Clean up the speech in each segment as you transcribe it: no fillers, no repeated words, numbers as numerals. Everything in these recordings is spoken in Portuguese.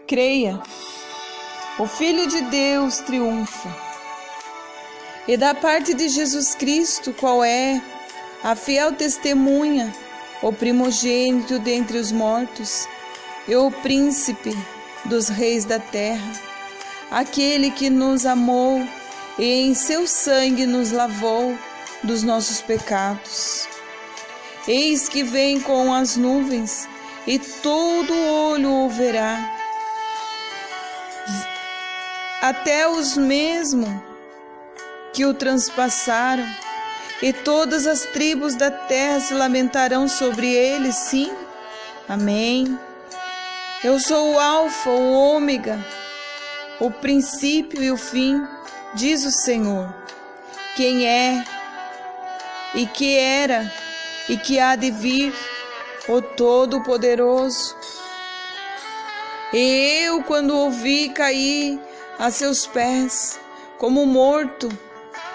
Creia, o Filho de Deus triunfa. E da parte de Jesus Cristo, qual é a fiel testemunha, o primogênito dentre os mortos, e o príncipe dos reis da terra, aquele que nos amou e em seu sangue nos lavou dos nossos pecados. Eis que vem com as nuvens, e todo olho o verá, até os mesmos que o transpassaram, e todas as tribos da terra se lamentarão sobre ele, sim. Amém. Eu sou o Alfa, o Ômega, o princípio e o fim, diz o Senhor, quem é, e que era, e que há de vir, o Todo-Poderoso. E eu, quando ouvi, caí a seus pés, como morto,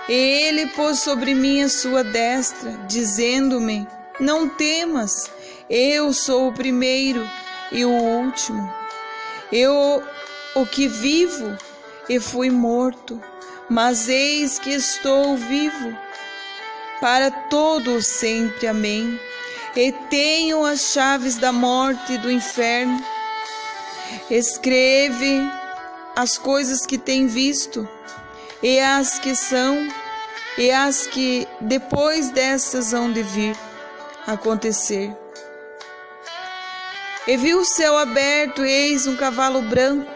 e ele pôs sobre mim a sua destra, dizendo-me: não temas, eu sou o primeiro e o último. Eu, o que vivo, e fui morto, mas eis que estou vivo, para todo o sempre. Amém. E tenho as chaves da morte e do inferno. Escreve as coisas que tem visto, e as que são, e as que depois dessas hão de vir acontecer. E vi o céu aberto, e eis um cavalo branco,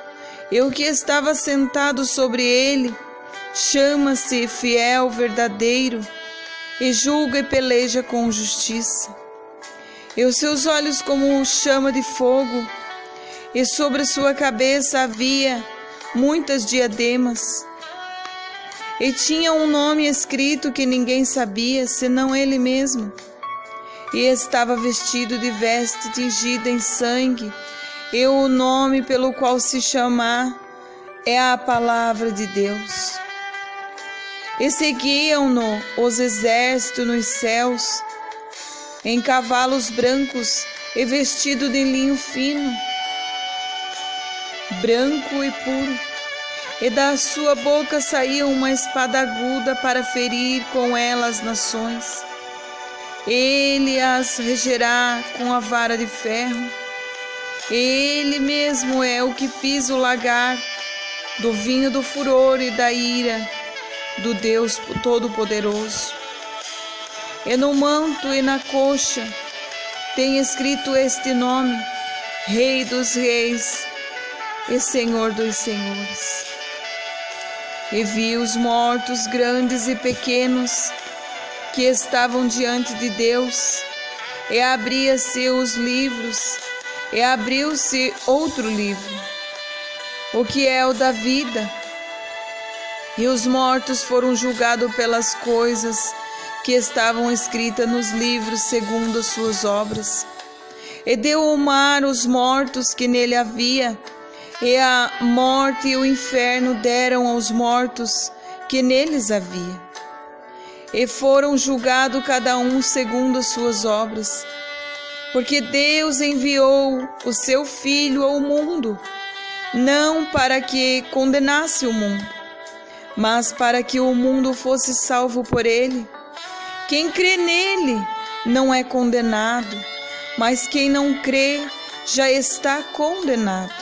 e o que estava sentado sobre ele chama-se Fiel, Verdadeiro, e julga e peleja com justiça. E os seus olhos como chama de fogo, e sobre a sua cabeça havia muitas diademas, e tinha um nome escrito que ninguém sabia, senão ele mesmo. E estava vestido de veste tingida em sangue, e o nome pelo qual se chama é a Palavra de Deus. E seguiam-no os exércitos nos céus, em cavalos brancos e vestido de linho fino, branco e puro. E da sua boca saía uma espada aguda para ferir com ela as nações. Ele as regerá com a vara de ferro. Ele mesmo é o que pisa o lagar do vinho do furor e da ira do Deus Todo-Poderoso. E no manto e na coxa tem escrito este nome: Rei dos Reis e Senhor dos Senhores. E vi os mortos, grandes e pequenos, que estavam diante de Deus, e abria-se os livros, e abriu-se outro livro, o que é o da vida. E os mortos foram julgados pelas coisas que estavam escritas nos livros segundo as suas obras. E deu o mar os mortos que nele havia, e a morte e o inferno deram aos mortos que neles havia. E foram julgados cada um segundo as suas obras, porque Deus enviou o seu Filho ao mundo, não para que condenasse o mundo, mas para que o mundo fosse salvo por ele. Quem crê nele não é condenado, mas quem não crê já está condenado,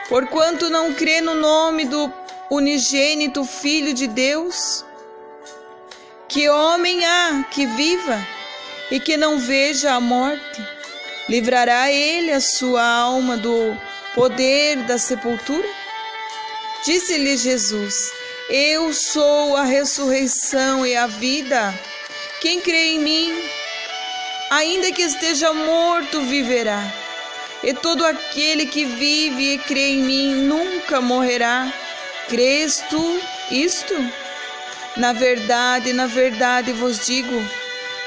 porquanto não crê no nome do unigênito Filho de Deus. Que homem há que viva e que não veja a morte? Livrará ele a sua alma do poder da sepultura? Disse-lhe Jesus: eu sou a ressurreição e a vida. Quem crê em mim, ainda que esteja morto, viverá. E todo aquele que vive e crê em mim nunca morrerá. Crês tu isto? Na verdade vos digo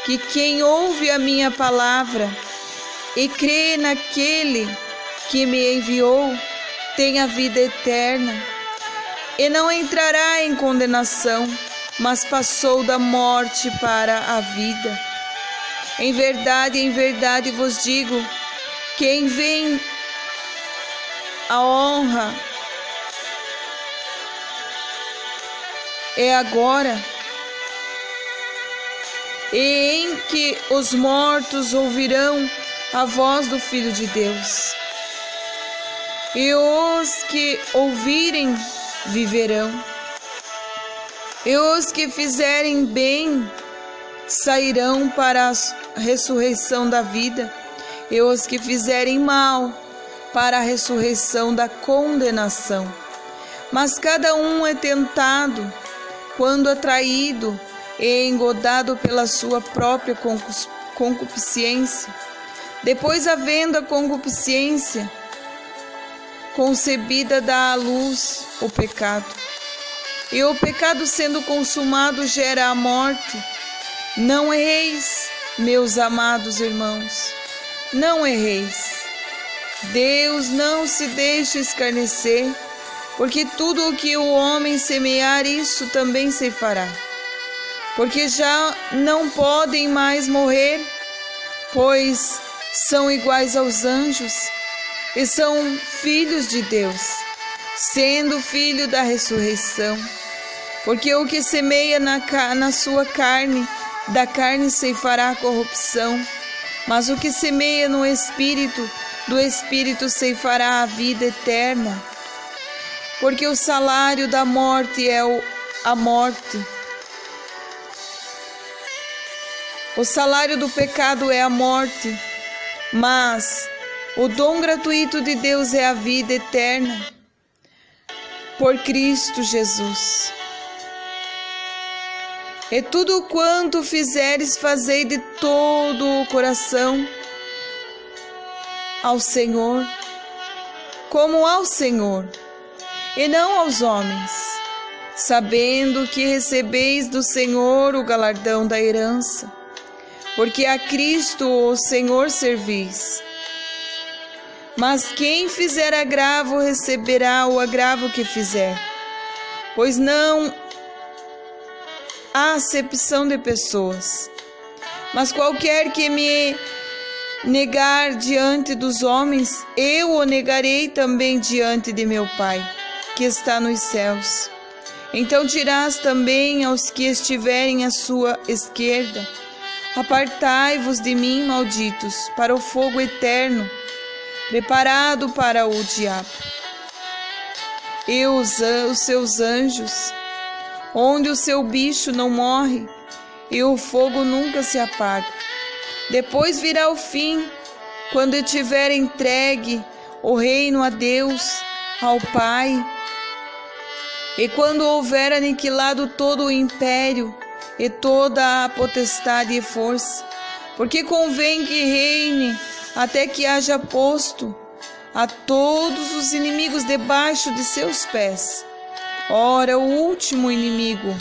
que quem ouve a minha palavra e crê naquele que me enviou tem a vida eterna, e não entrará em condenação, mas passou da morte para a vida. Em verdade vos digo, quem vem a honra é agora, e em que os mortos ouvirão a voz do Filho de Deus. E os que ouvirem viverão. E os que fizerem bem sairão para a ressurreição da vida, e os que fizerem mal para a ressurreição da condenação. Mas cada um é tentado quando atraído e engodado pela sua própria concupiscência. Depois, havendo a concupiscência concebida, dá à luz o pecado. E o pecado, sendo consumado, gera a morte. Não erreis, meus amados irmãos, não erreis. Deus não se deixa escarnecer, porque tudo o que o homem semear, isso também ceifará. Porque já não podem mais morrer, pois são iguais aos anjos e são filhos de Deus, sendo filho da ressurreição. Porque o que semeia na sua carne, da carne ceifará a corrupção, mas o que semeia no Espírito, do Espírito ceifará a vida eterna. Porque o salário da morte é a morte. O salário do pecado é a morte, mas o dom gratuito de Deus é a vida eterna por Cristo Jesus. E tudo quanto fizeres, fazei de todo o coração ao Senhor, como ao Senhor, e não aos homens, sabendo que recebeis do Senhor o galardão da herança, porque a Cristo o Senhor servis. Mas quem fizer agravo receberá o agravo que fizer, pois não há acepção de pessoas. Mas qualquer que me negar diante dos homens, eu o negarei também diante de meu Pai, que está nos céus. Então dirás também aos que estiverem à sua esquerda: apartai-vos de mim, malditos, para o fogo eterno, preparado para o diabo e os seus anjos, onde o seu bicho não morre e o fogo nunca se apaga. Depois virá o fim, quando tiver entregue o reino a Deus, ao Pai, e quando houver aniquilado todo o império e toda a potestade e força, porque convém que reine até que haja posto a todos os inimigos debaixo de seus pés. Ora, o último inimigo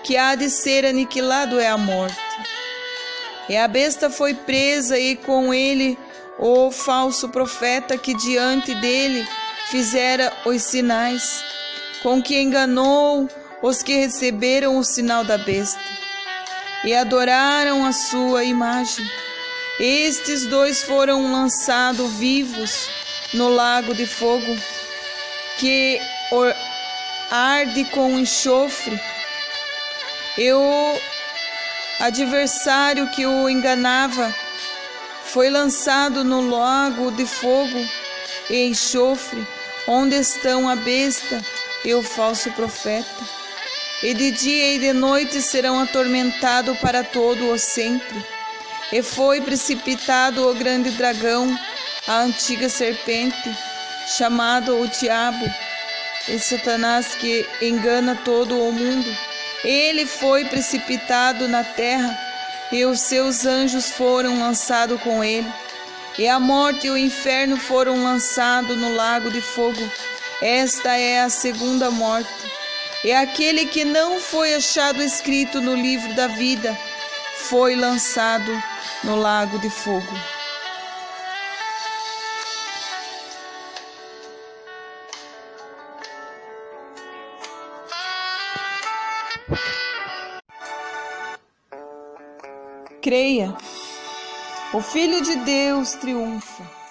que há de ser aniquilado é a morte. E a besta foi presa, e com ele o falso profeta que diante dele fizera os sinais, com que enganou os que receberam o sinal da besta e adoraram a sua imagem. Estes dois foram lançados vivos no lago de fogo, que arde com enxofre, e o adversário que o enganava foi lançado no lago de fogo e enxofre, onde estão a besta e o falso profeta. E de dia e de noite serão atormentados para todo o sempre. E foi precipitado o grande dragão, a antiga serpente, chamado o diabo e Satanás, que engana todo o mundo. Ele foi precipitado na terra, e os seus anjos foram lançados com ele. E a morte e o inferno foram lançados no lago de fogo. Esta é a segunda morte. E aquele que não foi achado escrito no livro da vida foi lançado no lago de fogo. Creia, o Filho de Deus triunfa.